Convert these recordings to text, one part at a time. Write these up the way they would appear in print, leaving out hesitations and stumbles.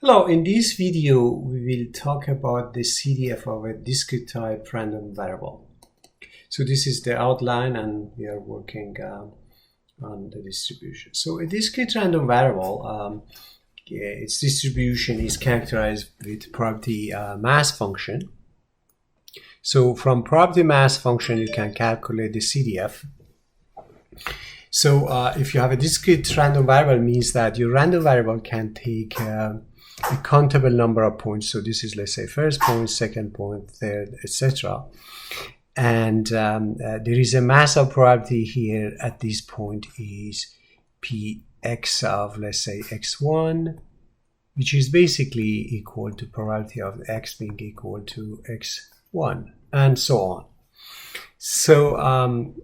Hello, in this video we will talk about the CDF of a discrete type random variable. So this is the outline and we are working on the distribution. So a discrete random variable, its distribution is characterized with probability mass function. So from probability mass function you can calculate the CDF. So if you have a discrete random variable, means that your random variable can take a countable number of points. So this is, let's say, first point, second point, third, etc. And there is a mass of probability here at this point is px of, let's say, x1, which is basically equal to probability of x being equal to x1, and so on. So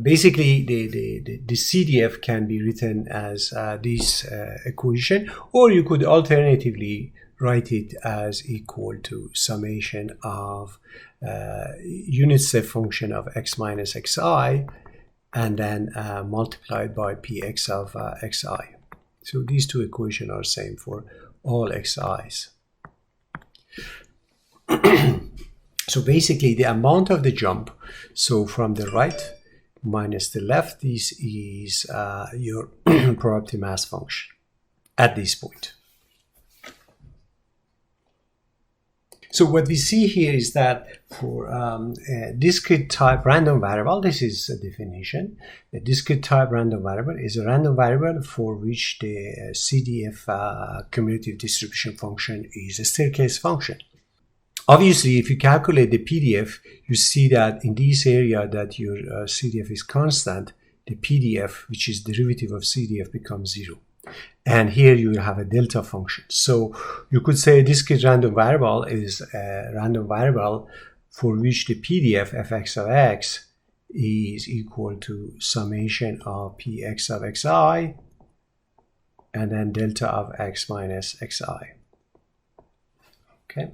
basically, the CDF can be written as this equation, or you could alternatively write it as equal to summation of unit step function of x minus xi, and then multiplied by px of xi. So these two equations are same for all xi's. So basically, the amount of the jump, so from the right minus the left, this is your probability mass function at this point. So what we see here is that for a discrete type random variable, this is a definition. A discrete type random variable is a random variable for which the CDF cumulative distribution function is a staircase function. Obviously, if you calculate the PDF, you see that in this area that your CDF is constant, the PDF, which is derivative of CDF, becomes 0. And here you will have a delta function. So you could say a discrete random variable is a random variable for which the PDF fx of x is equal to summation of px of xi and then delta of x minus xi. Okay.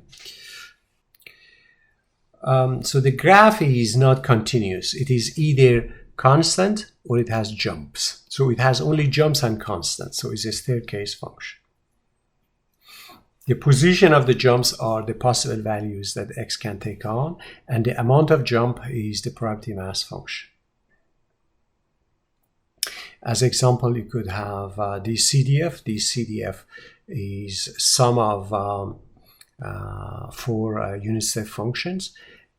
So the graph is not continuous. It is either constant or it has jumps. So it has only jumps and constants. So it's a staircase function. The position of the jumps are the possible values that x can take on, and the amount of jump is the probability mass function. As example, you could have the CDF. The CDF is sum of four unit step functions,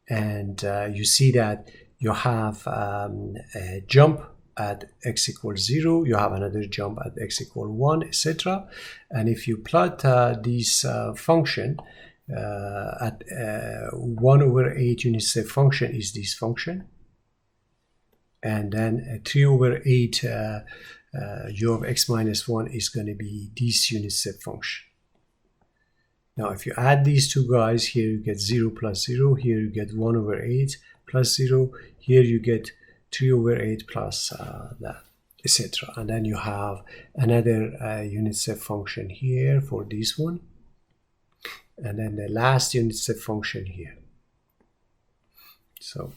and you see that you have a jump at x equals 0, you have another jump at x equals 1, etc. And if you plot this function at 1 over 8 unit step function is this function, and then 3 over 8 u of x minus 1 is going to be this unit step function. Now, if you add these two guys, here you get 0 plus 0, here you get 1 over 8 plus 0, here you get 3 over 8 plus that, etc. And then you have another unit step function here for this one, and then the last unit step function here. So